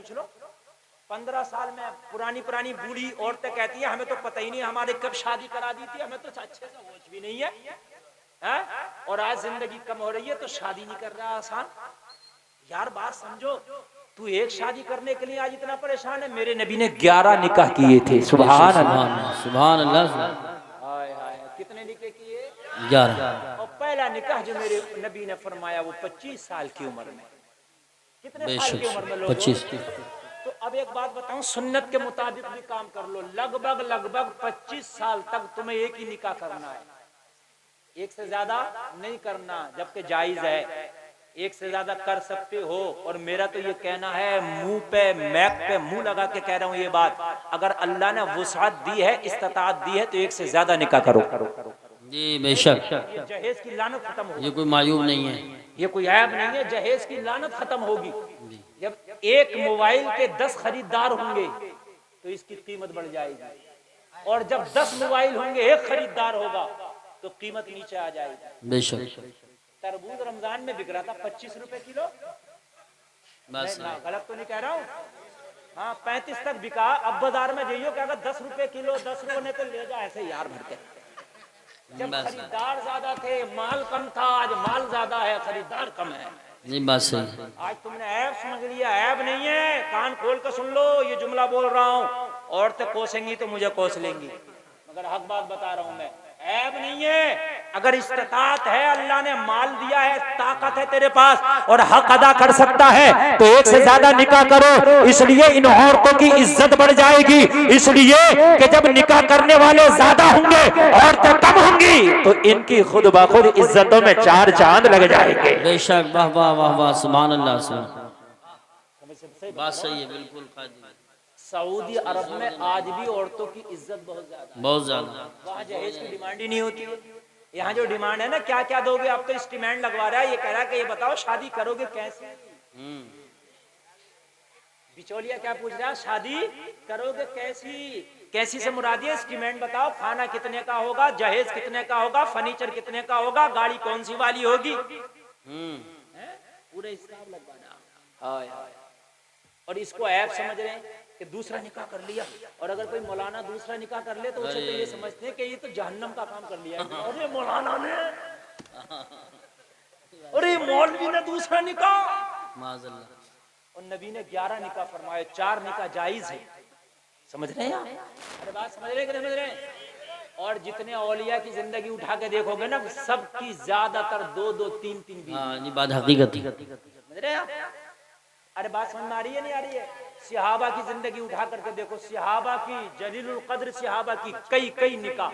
पूछ लो। 15 साल में पुरानी पुरानी बूढ़ी औरतें कहती है हमें तो पता ही नहीं हमारे कब शादी करा दी थी, हमें तो अच्छे से होश भी नहीं है? और आज जिंदगी कम हो रही है तो शादी नहीं कर रहा आसान। यार बात समझो, तू एक शादी करने के लिए आज इतना परेशान है। मेरे नबी ने 11 निकाह किए थे। सुभान अल्लाह, सुभान अल्लाह। हाय हाय, कितने निकाह किए? 11। और पहला निकाह जो मेरे नबी ने फरमाया वो 25 साल की उम्र में। कितने साल की उम्र में लोग? 25। तो अब एक बात बताऊं, सुन्नत के मुताबिक भी काम कर लो, लगभग 25 साल तक तुम्हें एक ही निकाह करना है, एक से ज्यादा नहीं करना, जबकि जायज है। एक से ज्यादा कर सकते हो। और मेरा तो ये कहना है, मुंह पे मैक पे मुंह लगा के कह रहा हूं ये बात, अगर अल्लाह ने वुसाअत दी है, इस्तिताअत दी है, तो एक से ज्यादा निकाह करो। जी बेशक, ये जहेज की लानत खत्म होगी। ये कोई मायूब नहीं है, ये कोई ऐब नहीं है। जहेज की लानत खत्म होगी। जब एक मोबाइल के 10 खरीदार होंगे तो इसकी कीमत बढ़ जाएगी, और जब 10 मोबाइल होंगे एक खरीदार होगा तो कीमत नीचे आ जाएगी। बेशक। तरबूज रमजान में बिक रहा था 25 रुपए किलो, बस गलत तो नहीं कह रहा हूँ? हाँ 35 तक बिका। अब बाजार में जाइयो कि अगर 10 रुपए किलो 10 रुपए ने तो ले जा ऐसे यार भर के। जब खरीदार ज्यादा थे माल कम था, आज माल ज्यादा है खरीदार कम है। नहीं बात सही। आज तुमने ऐब समझ लिया, ऐब नहीं है। कान खोल कर सुन लो, ये जुमला बोल रहा हूँ। औरतें कोसेंगी तो मुझे कोस लेंगी, मगर हक बात बता रहा हूँ मैं, ऐब नहीं है। अगर इस्तिताअत है, अल्लाह ने माल दिया है, ताकत है तेरे पास और हक अदा कर सकता है, तो एक से ज्यादा निकाह करो। इसलिए इन औरतों की इज्जत बढ़ जाएगी, इसलिए कि जब निकाह करने वाले ज्यादा होंगे, औरतें कम होंगी, तो इनकी खुद ब खुद इज्जतों में 4 चांद लग जाएंगे। बेशक, वाह वाह वाह वाह, सुभान अल्लाह। बात सही है, बिल्कुल। सऊदी अरब में आज भी औरतों की इज्जत बहुत ज्यादा। वहाँ जहेज की डिमांड ही नहीं होती। यहाँ जो डिमांड है ना, क्या क्या दोगे, अब तो इंस्ट्रूमेंट लगवा रहा है। ये कह रहा है कि ये बताओ शादी करोगे कैसे? बिचौलिया क्या पूछ रहा है, शादी करोगे कैसी? कैसी से मुरादी है? इंस्ट्रूमेंट बताओ, खाना कितने का होगा, जहेज कितने का होगा, फर्नीचर कितने का होगा, गाड़ी कौन सी वाली होगी, पूरे हिसाब लगवाना। और इसको ऐप समझ रहे हैं कि दूसरा निकाह कर लिया, और अगर कोई मौलाना दूसरा निकाह कर ले तो उसे तो ये समझते हैं कि ये तो जहन्नम का काम कर लिया। अरे मौलाना ने, अरे मौलवी ने दूसरा निकाह। और नबी ने 11 निकाह फरमाए, 4 निकाह जायज है। समझ रहे हैं आप? अरे बात समझ रहे हैं कि नहीं समझ रहे हैं? और जितने औलिया की जिंदगी उठा के देखोगे ना, सबकी ज्यादातर 2-2, 3-3 भी। बात हकीकत। समझ रहे हैं आप? अरे बात समझ में आ रही है नहीं आ रही है? सिहाबा की जिंदगी उठा करके देखो, सिहाबा की, जलीलुल कद्र सिहाबा की कई निकाह,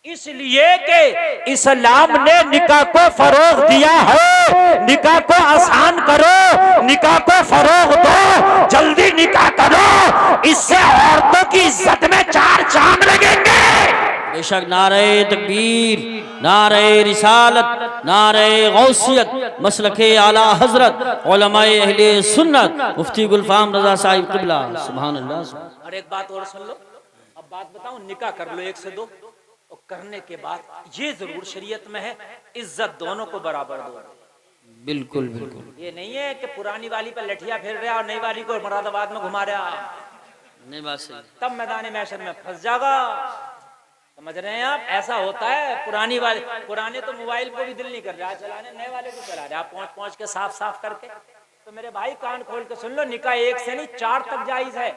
इसलिए कि इस्लाम ने निकाह को फरोग दिया है। निकाह को आसान करो, निकाह को फरोग दो, जल्दी निकाह करो, इससे औरतों की इज्जत में 4 चांद लगेंगे। बेशक, नारे तकबीर, नारे रिसालत, नारे गौसियत, मसलके आला हजरत, उलमाए अहले सुन्नत, मुफ्ती गुलफाम रजा साहिब क़िबला, सुभान अल्लाह। और एक बात और सुन लो, अब बात बताऊं, निकाह कर लो 1 से 2, और करने के बाद ये जरूर शरीयत में है, इज्जत दोनों को बराबर दो। बिल्कुल बिल्कुल। ये नहीं है कि पुरानी वाली पर लठिया फेर रहा और नई वाली को मुरादाबाद में घुमा रहा। नहीं बात सही। तब मैदान महशर में फंस जाएगा। समझ रहे हैं आप? ऐसा होता है। पुराने तो मोबाइल को भी दिल नहीं कर रहा चलाने, नए वाले को चला रहा पहुंच के साफ करके। तो मेरे भाई कान खोल के सुन लो, निकाह 1 से नहीं 4 तक जायज है,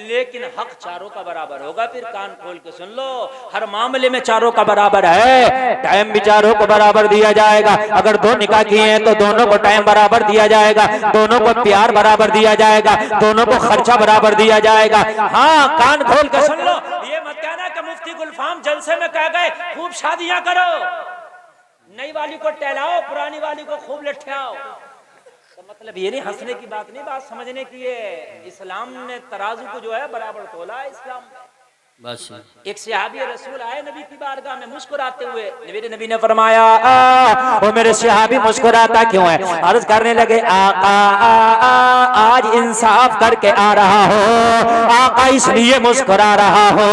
लेकिन हक चारों का बराबर होगा। फिर कान खोल के सुन लो, हर मामले में चारों का बराबर है। टाइम भी चारों को बराबर दिया जाएगा। अगर 2 निकाह किए हैं तो दोनों को टाइम बराबर दिया जाएगा, दोनों को प्यार बराबर दिया जाएगा, दोनों को खर्चा बराबर दिया जाएगा। हाँ, कान खोल के सुन लो। ये मत कहना कि मुफ्ती गुलफाम जलसे में कह गए खूब शादियां करो, नई वाली को टहलाओ, पुरानी वाली को खूब लठियाओ। तो मतलब ये नहीं, हंसने की बात नहीं, बात समझने की है। इस्लाम ने तराजू को जो है बराबर तोला है इस्लाम। बस एक सहाबी रसूल आए नबी की बारगाह में मुस्कुराते हुए। नबी ने फरमाया, वो मेरे सहाबी मुस्कुराता क्यों है? अर्ज करने लगे, आका आज इंसाफ करके आ रहा हो, आका इसलिए मुस्कुरा रहा हो।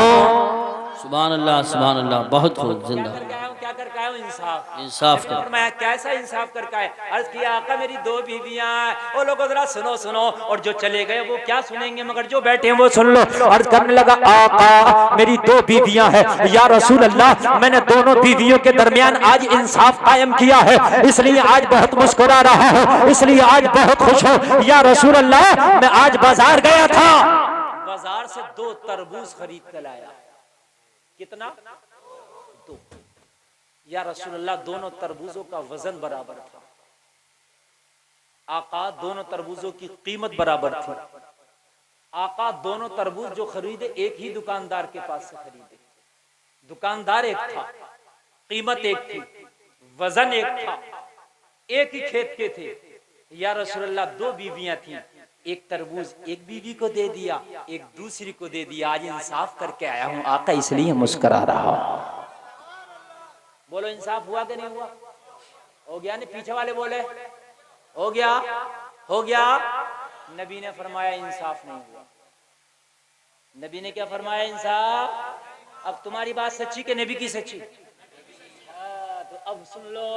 सुभान अल्लाह, सुभान अल्लाह। बहुत खूब, जिंदा। क्या करके आया हूँ? इंसाफ। इंसाफ कर। फरमाया कैसा इंसाफ करके आए? अर्ज किया आका मेरी 2 बीवियां हैं। वो लोग जरा सुनो सुनो, और जो चले गए वो क्या सुनेंगे, मगर जो बैठे हैं वो सुन लो। अर्ज करने लगा आका मेरी 2 बीवियां हैं या रसूल अल्लाह, मैंने दोनों बीवियों के दरमियान आज इंसाफ कायम किया है, इसलिए आज बहुत मुस्कुरा रहा हूँ, इसलिए आज बहुत खुश हूँ या रसूल अल्लाह। मैं आज बाजार गया था, बाजार से 2 तरबूज खरीद कर लाया। कितना? 2। या रसूल अल्लाह दोनों तरबूजों का वजन बराबर था। आका दोनों तरबूजों की कीमत बराबर थी। आका दोनों तरबूज जो खरीदे एक ही दुकानदार के पास से खरीदे। दुकानदार एक था, कीमत एक थी, वजन एक था, एक ही खेत के थे। या रसूल अल्लाह 2 बीवियां थी, एक तरबूज एक बीवी को दे दिया, एक दूसरी को दे दिया। आज इंसाफ करके आया हूं आका, इसलिए मुस्कुरा रहा हूं। बोलो इंसाफ हुआ कि नहीं हुआ? हो गया नहीं? पीछे वाले बोले हो गया, हो गया। नबी ने फरमाया इंसाफ नहीं हुआ। नबी ने क्या फरमाया? इंसाफ। अब तुम्हारी बात सच्ची कि नबी की सच्ची? तो अब सुन लो,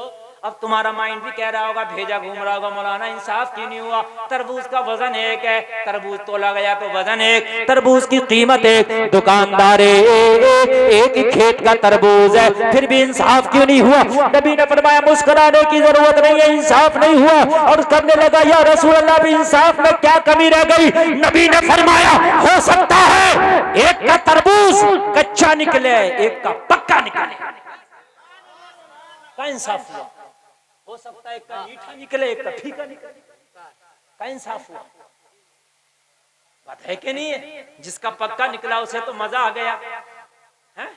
अब तुम्हारा माइंड भी कह रहा होगा, भेजा घूम रहा होगा, मौलाना इंसाफ क्यों नहीं हुआ? तरबूज का वजन एक है, तरबूज तोला गया तो वजन एक, तरबूज की कीमत एक, दुकानदार एक ही खेत का तरबूज है, फिर भी इंसाफ क्यों नहीं हुआ? नबी ने फरमाया मुस्कुराने की जरूरत नहीं है, इंसाफ नहीं हुआ। और करने लगा या रसूल अल्लाह भी इंसाफ में क्या कमी रह गई? नबी ने फरमाया हो सकता है एक का तरबूज कच्चा निकले, एक का पक्का निकले। का इंसाफ हुआ? हो सकता है एक का मीठा निकले, एक का फीका निकले। का इंसाफ हुआ? बात है कि नहीं है? जिसका पक्का निकला उसे तो मजा आ गया है?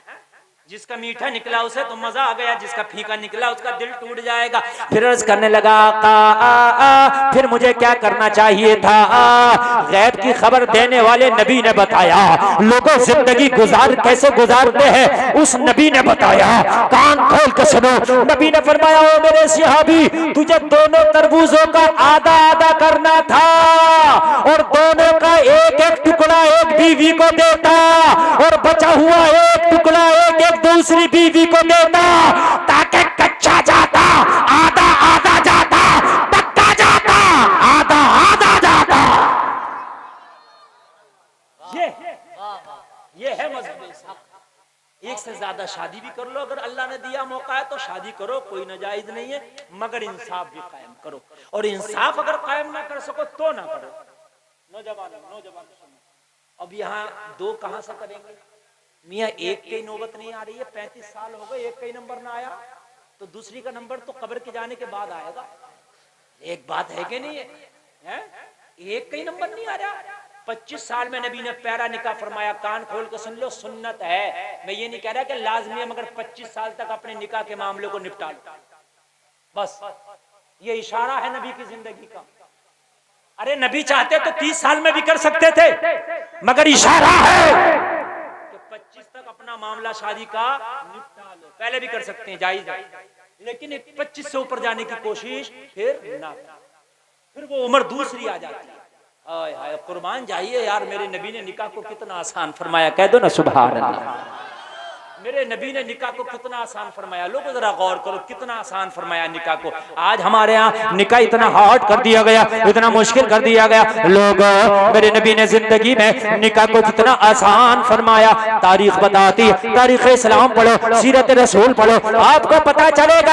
जिसका मीठा निकला उसे तो मजा आ गया, जिसका फीका निकला उसका दिल टूट जाएगा। फिर अर्ज करने लगा आका फिर मुझे क्या करना चाहिए था? गैब की खबर देने वाले नबी ने बताया, लोगों जिंदगी कैसे गुजारते हैं उस नबी ने बताया। कान खोल के सुनो, नबी ने फरमाया ओ मेरे सहाबी, तुझे दोनों तरबूजों का आधा आधा करना था और दोनों का एक एक टुकड़ा एक बीवी को देता और बचा हुआ एक टुकड़ा एक दूसरी बीवी को देता, ताकि कच्चा जाता आधा आधा जाता, पक्का जाता आधा आधा जाता। ये है मजहब इंसाफ। एक से ज्यादा शादी भी कर लो, अगर अल्लाह ने दिया मौका है तो शादी करो, कोई नाजायज नहीं है, मगर इंसाफ भी कायम करो। और इंसाफ अगर कायम ना कर सको तो ना करो। नौजवान अब यहाँ 2 कहां से करेंगे? मियाँ एक की नौबत नहीं आ रही है, 35 साल हो गए, एक का ही नंबर ना आया तो दूसरी का नंबर तो कब्र के जाने के बाद आएगा। एक बात है कि नहीं है? एक का ही नंबर नहीं आ रहा। 25 साल में नबी ने प्यारा निकाह फरमाया। कान खोल के सुन लो, सुन्नत है। मैं ये नहीं कह रहा कि लाजमी है, मगर 25 साल तक अपने निकाह के मामले को निपटा लो, बस। ये इशारा है नबी की जिंदगी का। अरे नबी चाहते तो 30 साल में भी कर सकते थे, मगर इशारा है 25 तक अपना मामला शादी का निपटा लो। पहले भी कर सकते हैं, जायज है, लेकिन 25 से ऊपर जाने की कोशिश फिर ना, फिर वो उम्र दूसरी आ जाती है। हाय हाय कुर्बान जाइए यार, मेरे नबी ने निकाह को कितना आसान फरमाया, कह दो ना सुभान अल्लाह। मेरे नबी ने निकाह को कितना आसान फरमाया। लोगों जरा गौर करो, कितना आसान फरमाया निकाह को। आज हमारे यहाँ निकाह इतना हार्ड कर दिया गया, इतना मुश्किल कर दिया गया। लोग मेरे नबी ने जिंदगी में निकाह को कितना आसान फरमाया। तारीख बताती, तारीख इस्लाम पढ़ो, सीरत रसूल पढ़ो, आपको पता चलेगा।